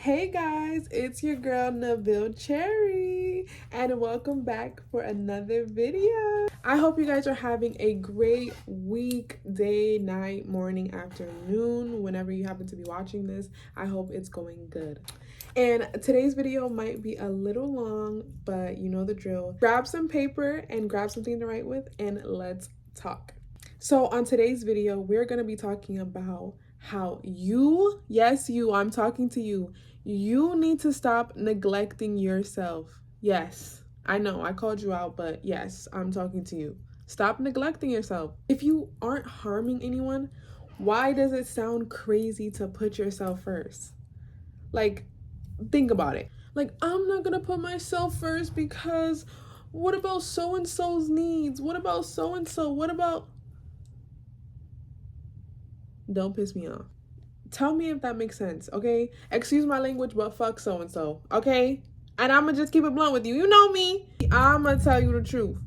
Hey guys, it's your girl Nabil Cherry, and welcome back for another video. I hope you guys are having a great week, day, night, morning, afternoon, whenever you happen to be watching this. I hope it's going good. And today's video might be a little long, but you know the drill. Grab some paper and grab something to write with, and let's talk. So on today's video, we're going to be talking about how you, yes, you, I'm talking to you, you need to stop neglecting yourself. Yes, I know I called you out, but yes, I'm talking to you. Stop neglecting yourself. If you aren't harming anyone, why does it sound crazy to put yourself first? Like, think about it. Like, I'm not gonna put myself first because what about so and so's needs? What about so and so? What about. Don't piss me off. Tell me if that makes sense, okay? Excuse my language, but fuck so and so, okay? And I'm gonna just keep it blunt with you. You know me. I'm gonna tell you the truth.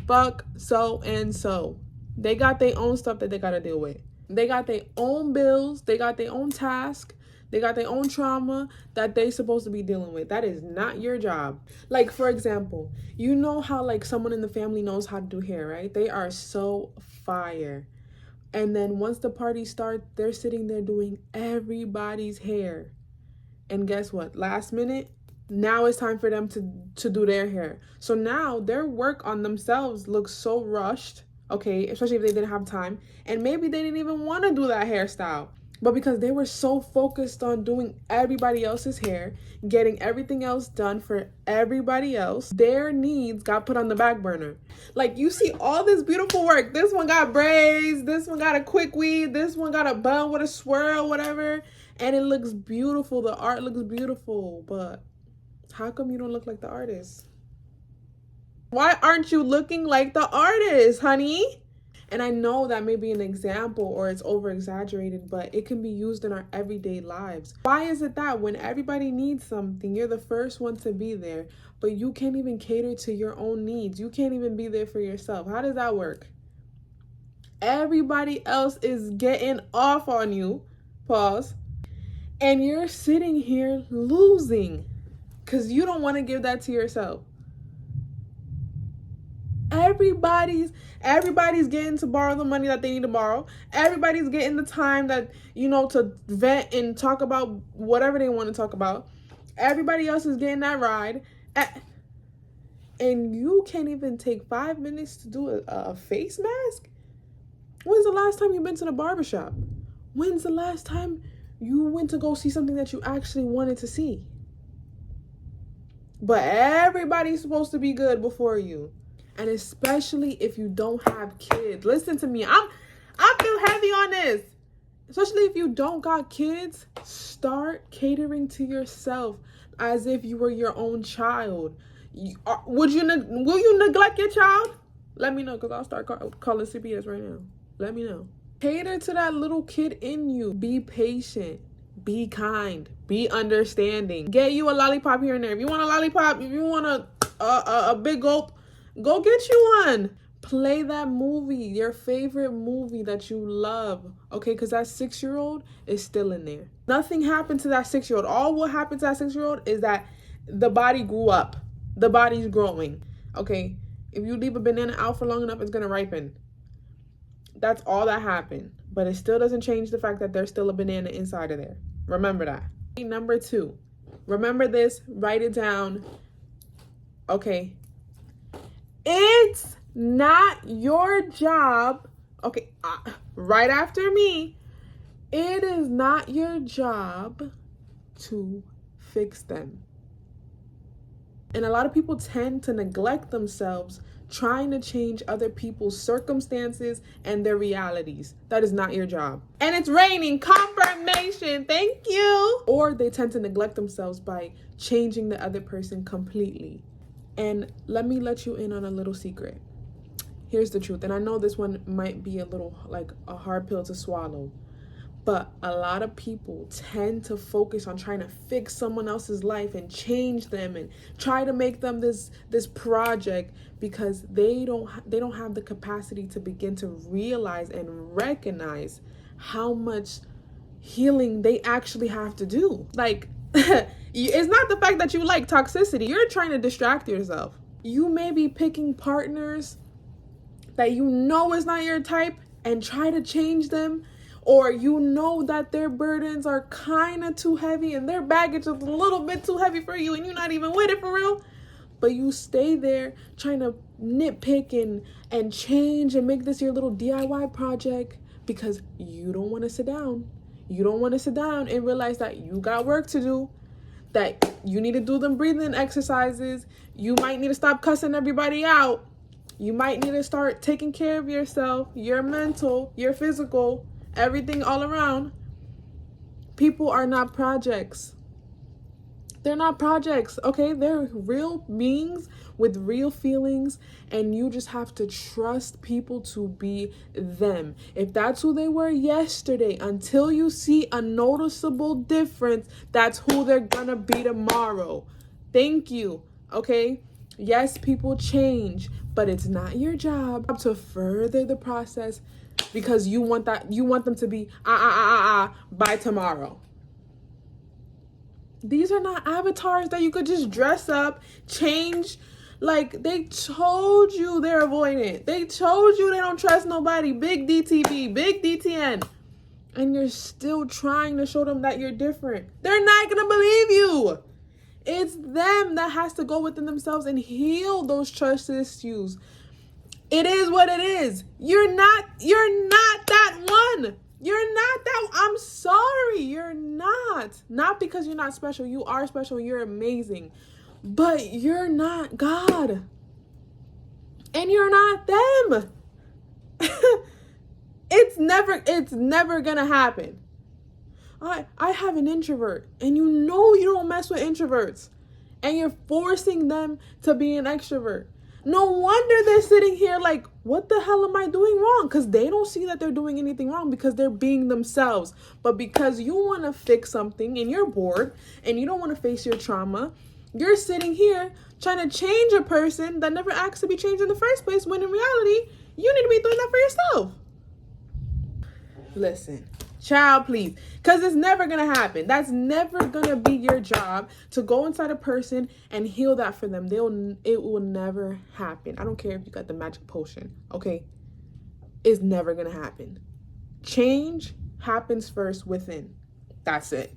Fuck so and so. They got their own stuff that they gotta deal with. They got their own bills. They got their own task. They got their own trauma that they supposed to be dealing with. That is not your job. Like, for example, you know how like someone in the family knows how to do hair, right? They are so fire. And then once the party starts, they're sitting there doing everybody's hair. And guess what? Last minute, now it's time for them to do their hair. So now their work on themselves looks so rushed, okay, especially if they didn't have time. And maybe they didn't even want to do that hairstyle. But because they were so focused on doing everybody else's hair, getting everything else done for everybody else, their needs got put on the back burner. Like, you see all this beautiful work. This one got braids, this one got a quick weave, this one got a bun with a swirl, whatever. And it looks beautiful. The art looks beautiful. But how come you don't look like the artist? Why aren't you looking like the artist, honey? And I know that may be an example or it's over exaggerated, but it can be used in our everyday lives. Why is it that when everybody needs something, you're the first one to be there, but you can't even cater to your own needs? You can't even be there for yourself. How does that work? Everybody else is getting off on you, pause, and you're sitting here losing because you don't want to give that to yourself. Everybody's getting to borrow the money that they need to borrow. Everybody's getting the time that, to vent and talk about whatever they want to talk about. Everybody else is getting that ride. And you can't even take 5 minutes to do a face mask? When's the last time you've been to the barbershop? When's the last time you went to go see something that you actually wanted to see? But everybody's supposed to be good before you. And especially if you don't have kids. Listen to me. I feel heavy on this. Especially if you don't got kids, start catering to yourself as if you were your own child. Will you neglect your child? Let me know, because I'll start calling CPS right now. Let me know. Cater to that little kid in you. Be patient. Be kind. Be understanding. Get you a lollipop here and there. If you want a lollipop, if you want a big gulp, go get you one. Play that movie, your favorite movie that you love, okay? Because that 6-year-old is still in there. Nothing happened to that 6-year-old. All what happened to that 6-year-old is that the body grew up. The body's growing, okay? If you leave a banana out for long enough, it's going to ripen. That's all that happened. But it still doesn't change the fact that there's still a banana inside of there. Remember that. Number 2. Remember this. Write it down. Okay. It's not your job. Okay, right after me. It is not your job to fix them. And a lot of people tend to neglect themselves trying to change other people's circumstances and their realities. That is not your job. And it's raining. Confirmation. Thank you. Or they tend to neglect themselves by changing the other person completely. And let me let you in on a little secret. Here's the truth. And I know this one might be a little like a hard pill to swallow. But a lot of people tend to focus on trying to fix someone else's life and change them and try to make them this project because they don't have the capacity to begin to realize and recognize how much healing they actually have to do. Like, It's not the fact that you like toxicity. You're trying to distract yourself. You may be picking partners that you know is not your type and try to change them, or you know that their burdens are kind of too heavy and their baggage is a little bit too heavy for you and you're not even with it for real, but you stay there trying to nitpick and change and make this your little DIY project because you don't want to sit down. You don't want to sit down and realize that you got work to do, that you need to do them breathing exercises. You might need to stop cussing everybody out. You might need to start taking care of yourself, your mental, your physical, everything all around. People are not projects. They're not projects, okay? They're real beings with real feelings, and you just have to trust people to be them. If that's who they were yesterday, until you see a noticeable difference, that's who they're gonna be tomorrow. Thank you, okay? Yes, people change, but it's not your job to further the process because you want them to be by tomorrow. These are not avatars that you could just dress up, change. Like, they told you they're avoidant. They told you they don't trust nobody. Big DTV, big DTN. And you're still trying to show them that you're different. They're not going to believe you. It's them that has to go within themselves and heal those trust issues. It is what it is. You're not that one. You're not that. I'm sorry. You're not. Not because you're not special. You are special. You're amazing. But you're not God. And you're not them. It's never gonna happen. I have an introvert, and you know you don't mess with introverts, and you're forcing them to be an extrovert. No wonder they're sitting here like, what the hell am I doing wrong? Because they don't see that they're doing anything wrong because they're being themselves. But because you want to fix something and you're bored and you don't want to face your trauma, you're sitting here trying to change a person that never asked to be changed in the first place, when in reality, you need to be doing that for yourself. Listen, child, please, because it's never going to happen. That's never going to be your job to go inside a person and heal that for them. It will never happen. I don't care if you got the magic potion, okay? It's never going to happen. Change happens first within. That's it.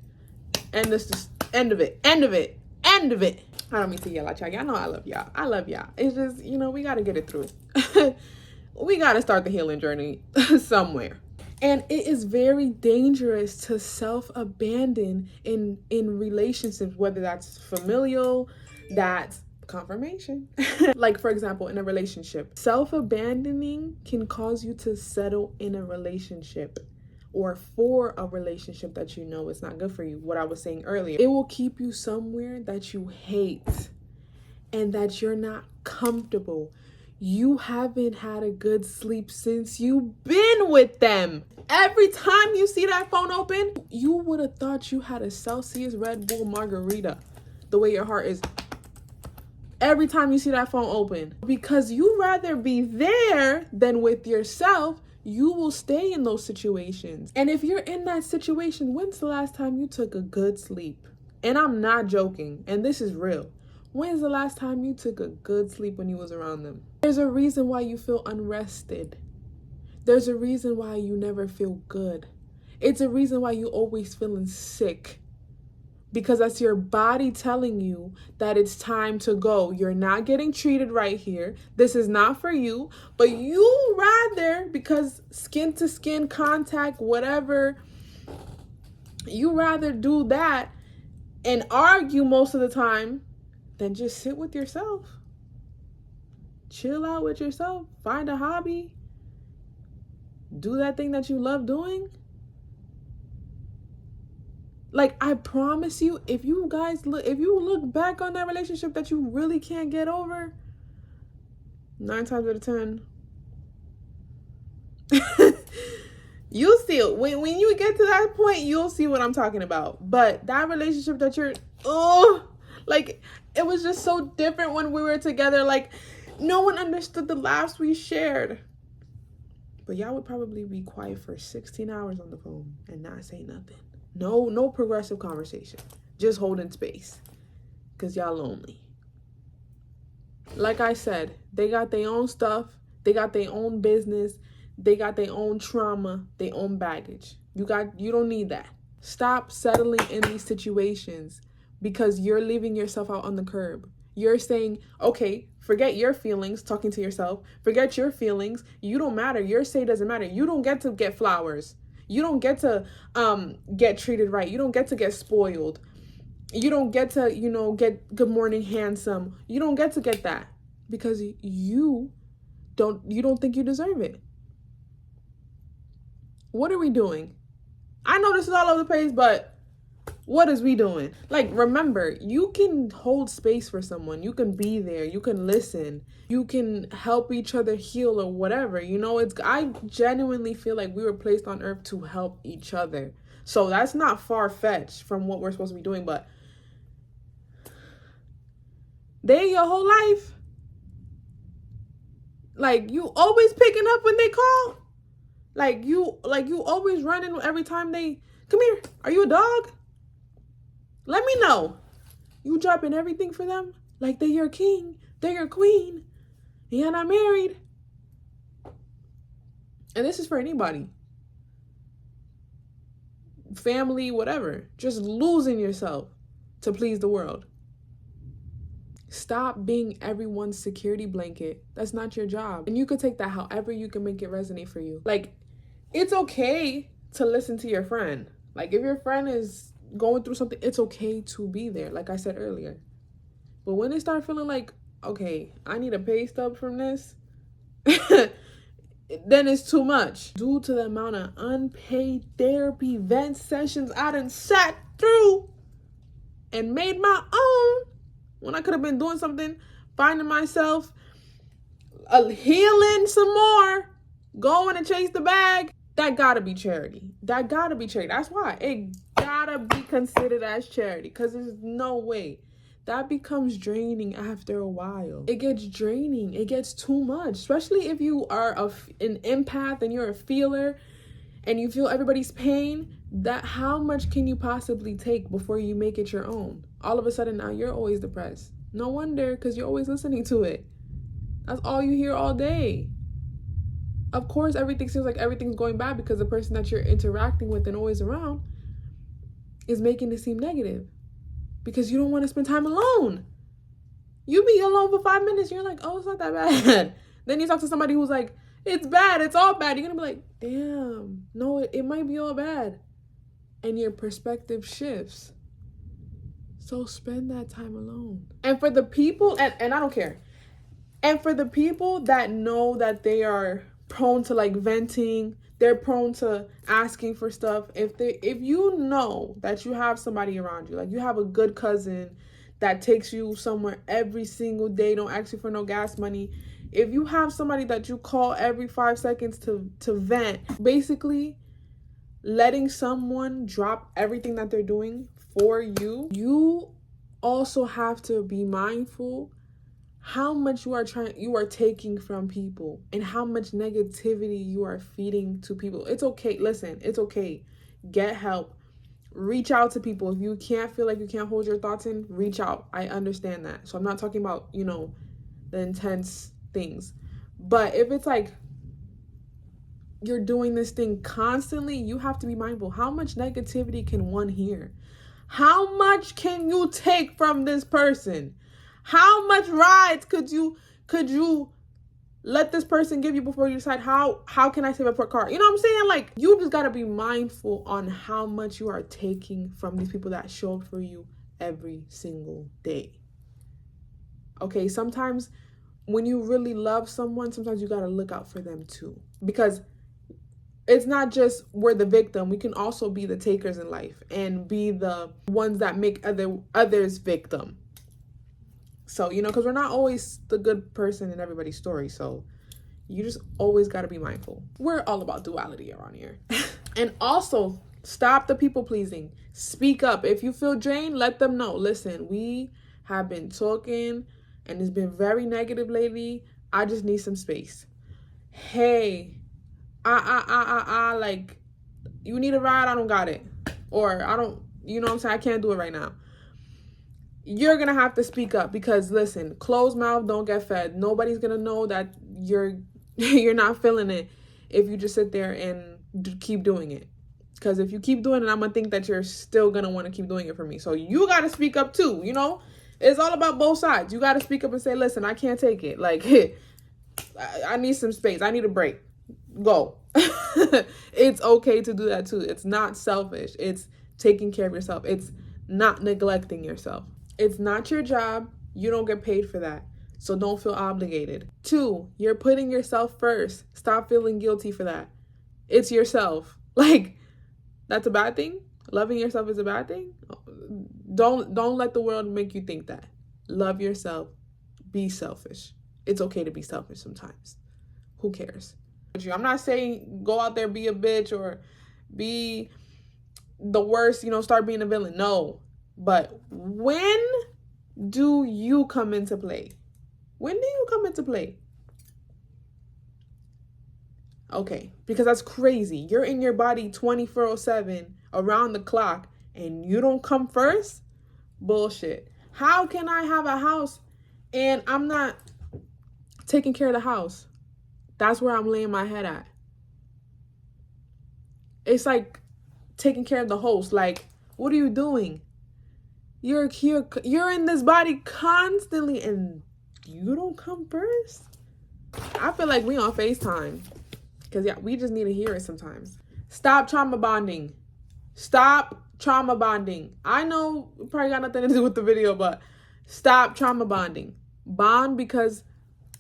And this is end of it. End of it. End of it. I don't mean to yell at y'all. Y'all know I love y'all. I love y'all. It's just, we got to get it through. We got to start the healing journey somewhere. And it is very dangerous to self-abandon in relationships, whether that's familial, that's confirmation. Like, for example, in a relationship, self-abandoning can cause you to settle in a relationship or for a relationship that you know is not good for you. What I was saying earlier, it will keep you somewhere that you hate and that you're not comfortable. You haven't had a good sleep since you've been with them. Every time you see that phone open, you would have thought you had a Celsius Red Bull margarita, the way your heart is. Every time you see that phone open, because you rather be there than with yourself, you will stay in those situations. And if you're in that situation, when's the last time you took a good sleep? And I'm not joking, and this is real. When's the last time you took a good sleep when you was around them? There's a reason why you feel unrested. There's a reason why you never feel good. It's a reason why you always feeling sick. Because that's your body telling you that it's time to go. You're not getting treated right here. This is not for you. But you rather, because skin to skin contact, whatever, you rather do that and argue most of the time than just sit with yourself. Chill out with yourself. Find a hobby. Do that thing that you love doing. Like, I promise you, if you look back on that relationship that you really can't get over, 9 times out of 10, you'll see it. When you get to that point, you'll see what I'm talking about. But that relationship that you're, like, it was just so different when we were together. Like, no one understood the laughs we shared. But y'all would probably be quiet for 16 hours on the phone and not say nothing. No progressive conversation. just holding space because y'all lonely. Like I said, they got their own stuff. They got their own business. They got their own trauma, their own baggage. You don't need that. Stop settling in these situations because you're leaving yourself out on the curb. You're saying, okay, forget your feelings, talking to yourself. Forget your feelings. You don't matter. Your say doesn't matter. You don't get to get flowers. You don't get to get treated right. You don't get to get spoiled. You don't get to, get good morning handsome. You don't get to get that because you don't think you deserve it. What are we doing? I know this is all over the place, but what is we doing? Like, remember, you can hold space for someone. You can be there. You can listen. You can help each other heal or whatever. I genuinely feel like we were placed on earth to help each other. So that's not far-fetched from what we're supposed to be doing, but they your whole life. Like, you always picking up when they call. Like you always running every time they come here. Are you a dog? Let me know. You dropping everything for them? Like they're your king, they're your queen. You're not married. And this is for anybody. Family, whatever. Just losing yourself to please the world. Stop being everyone's security blanket. That's not your job. And you could take that however you can make it resonate for you. Like, it's okay to listen to your friend. Like, if your friend is going through something, it's okay to be there, like I said earlier. But when they start feeling like, okay, I need a pay stub from this, then it's too much. Due to the amount of unpaid therapy vent sessions I done sat through and made my own, when I could have been doing something, finding myself, healing some more, going to chase the bag, that gotta be charity. That gotta be charity. That's why it gotta be considered as charity, because there's no way. That becomes draining after a while. It gets draining. It gets too much, especially if you are an empath and you're a feeler and you feel everybody's pain. That how much can you possibly take before you make it your own? All of a sudden now you're always depressed. No wonder, because you're always listening to it. That's all you hear all day. Of course, everything seems like everything's going bad because the person that you're interacting with and always around is making it seem negative because you don't want to spend time alone. You be alone for 5 minutes. You're like, oh, it's not that bad. Then you talk to somebody who's like, it's bad. It's all bad. You're going to be like, damn, no, it might be all bad. And your perspective shifts. So spend that time alone. And for the people, and I don't care. And for the people that know that they are prone to like venting, they're prone to asking for stuff. If you know that you have somebody around you, like you have a good cousin that takes you somewhere every single day, don't ask you for no gas money. If you have somebody that you call every 5 seconds to vent, basically letting someone drop everything that they're doing for you, you also have to be mindful how much you are taking from people and how much negativity you are feeding to people. It's okay. Listen, it's okay. Get help. Reach out to people. If you can't feel like you can't hold your thoughts in, reach out. I understand that. So I'm not talking about, the intense things. But if it's like you're doing this thing constantly, you have to be mindful. How much negativity can one hear? How much can you take from this person? How much rides could you let this person give you before you decide how can I save up for a car? You know what I'm saying? Like, you just got to be mindful on how much you are taking from these people that show up for you every single day. Okay, sometimes when you really love someone, sometimes you got to look out for them too. Because it's not just we're the victim. We can also be the takers in life and be the ones that make others victim. So, because we're not always the good person in everybody's story. So you just always got to be mindful. We're all about duality around here. And also, stop the people pleasing. Speak up. If you feel drained, let them know. Listen, we have been talking and it's been very negative lately. I just need some space. Hey, like, you need a ride? I don't got it. Or I don't, you know what I'm saying? I can't do it right now. you're gonna have to speak up, because listen, closed mouth don't get fed. Nobody's gonna know that you're you're not feeling it if you just sit there and keep doing it. Because if you keep doing it, I'm gonna think that you're still gonna want to keep doing it for me. So you gotta speak up too. You know, it's all about both sides. You gotta speak up and say, listen, I can't take it. Like, I need some space. I need a break. Go. It's okay to do that too. It's not selfish. It's taking care of yourself. It's not neglecting yourself. It's not your job. You don't get paid for that. So don't feel obligated. 2, you're putting yourself first. Stop feeling guilty for that. It's yourself. Like, that's a bad thing? Loving yourself is a bad thing? Don't let the world make you think that. Love yourself. Be selfish. It's okay to be selfish sometimes. Who cares? I'm not saying go out there, be a bitch, or be the worst, start being a villain. No. But when do you come into play? When do you come into play? Okay, because that's crazy. You're in your body 24/7 around the clock and you don't come first? Bullshit. How can I have a house and I'm not taking care of the house? That's where I'm laying my head at. It's like taking care of the host. Like, what are you doing? You're here. You're in this body constantly, and you don't come first. I feel like we on FaceTime, because we just need to hear it sometimes. Stop trauma bonding. Stop trauma bonding. I know it probably got nothing to do with the video, but stop trauma bonding. Bond because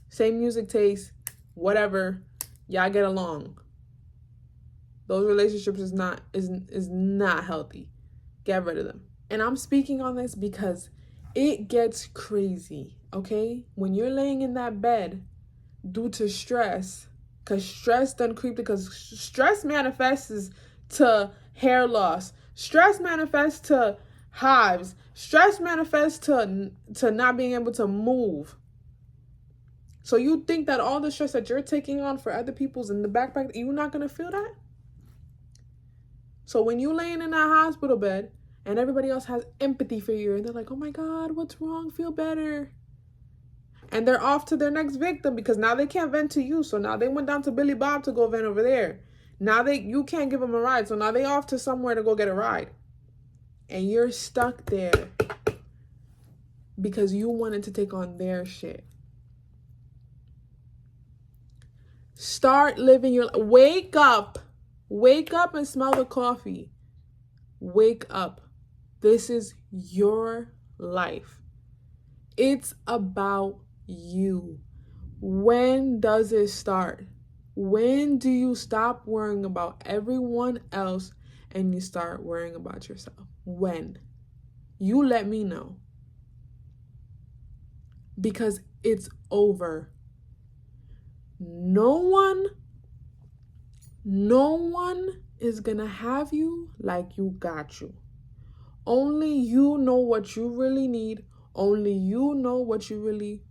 same music taste, whatever, y'all get along. Those relationships is not healthy. Get rid of them. And I'm speaking on this because it gets crazy, okay? When you're laying in that bed due to stress, because stress done creeped, because stress manifests to hair loss. Stress manifests to hives. Stress manifests to not being able to move. So you think that all the stress that you're taking on for other people's in the backpack, you're not going to feel that? So when you're laying in that hospital bed and everybody else has empathy for you and they're like, oh my God, what's wrong? Feel better. And they're off to their next victim because now they can't vent to you. So now they went down to Billy Bob to go vent over there. Now you can't give them a ride. So now they off to somewhere to go get a ride. And you're stuck there because you wanted to take on their shit. Start living your life. Wake up. Wake up and smell the coffee. Wake up. This is your life. It's about you. When does it start? When do you stop worrying about everyone else and you start worrying about yourself? When? You let me know. Because it's over. No one is gonna have you like you got you. Only you know what you really need. Only you know what you really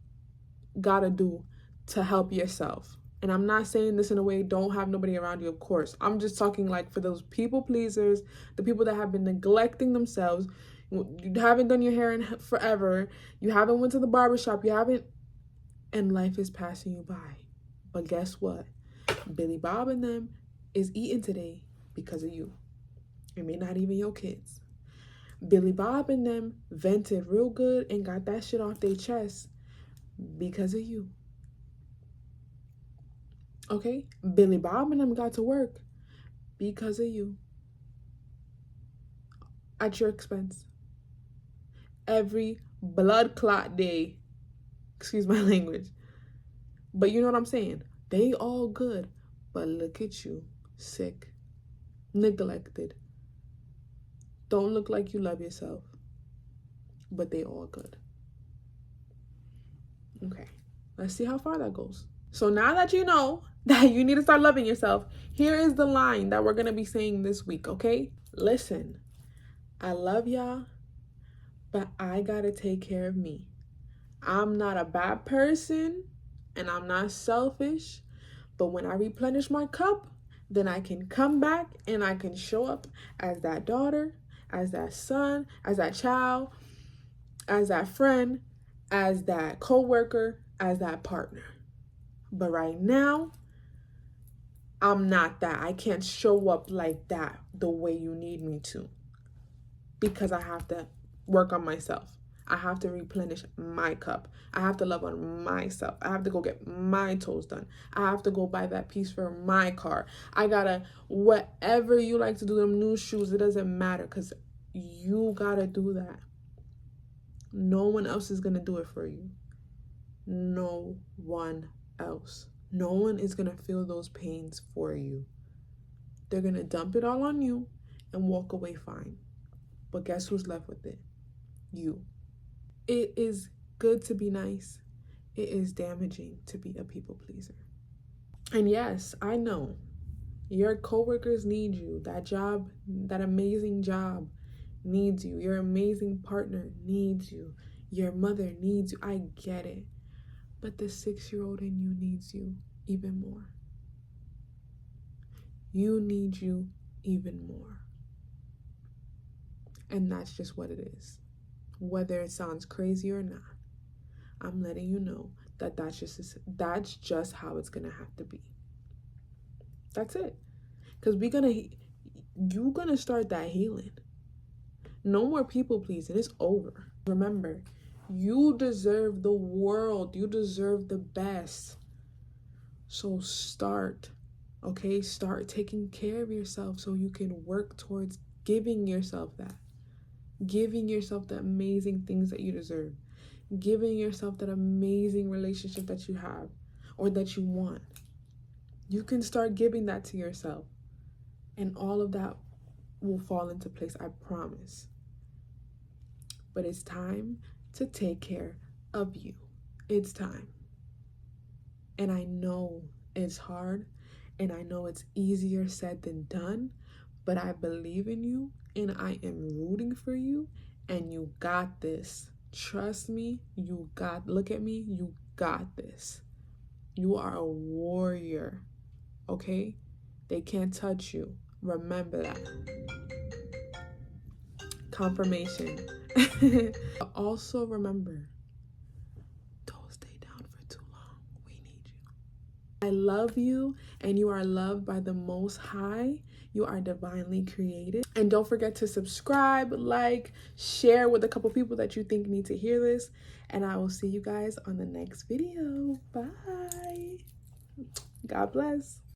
gotta do to help yourself. And I'm not saying this in a way, don't have nobody around you, of course. I'm just talking like for those people pleasers, the people that have been neglecting themselves. You haven't done your hair in forever. You haven't went to the barbershop. And life is passing you by. But guess what? Billy Bob and them is eating today because of you. It may not even your kids. Billy Bob and them vented real good and got that shit off their chest because of you. Okay? Billy Bob and them got to work because of you. At your expense. Every blood clot day. Excuse my language. But you know what I'm saying? They all good. But look at you. Sick. Neglected. Don't look like you love yourself. But they all good. Okay. Let's see how far that goes. So now that you know that you need to start loving yourself, here is the line that we're going to be saying this week, okay? Listen. I love y'all, but I got to take care of me. I'm not a bad person and I'm not selfish, but when I replenish my cup, then I can come back and I can show up as that daughter, as that son, as that child, as that friend, as that coworker, as that partner. But right now, I'm not that. I can't show up like that the way you need me to, because I have to work on myself. I have to replenish my cup. I have to love on myself. I have to go get my toes done. I have to go buy that piece for my car. I gotta, whatever you like to do, them new shoes, it doesn't matter, because you gotta do that. No one else is gonna do it for you. No one else. No one is gonna feel those pains for you. They're gonna dump it all on you and walk away fine. But guess who's left with it? You. It is good to be nice. It is damaging to be a people pleaser. And yes, I know your coworkers need you. That job, that amazing job needs you. Your amazing partner needs you. Your mother needs you. I get it. But the 6-year-old in you needs you even more. You need you even more. And that's just what it is. Whether it sounds crazy or not, I'm letting you know that that's just how it's gonna have to be. That's it. Because you're gonna start that healing. No more people pleasing. It's over. Remember, you deserve the world. You deserve the best. So start, okay? Start taking care of yourself so you can work towards giving yourself that. Giving yourself the amazing things that you deserve. Giving yourself that amazing relationship that you have or that you want. You can start giving that to yourself. And all of that will fall into place, I promise. But it's time to take care of you. It's time. And I know it's hard, and I know it's easier said than done, but I believe in you, and I am rooting for you, and you got this. Trust me, look at me, you got this. You are a warrior, okay? They can't touch you. Remember that. Confirmation. Also remember, don't stay down for too long. We need you. I love you, and you are loved by the Most High. You are divinely created. And don't forget to subscribe, like, share with a couple people that you think need to hear this. And I will see you guys on the next video. Bye. God bless.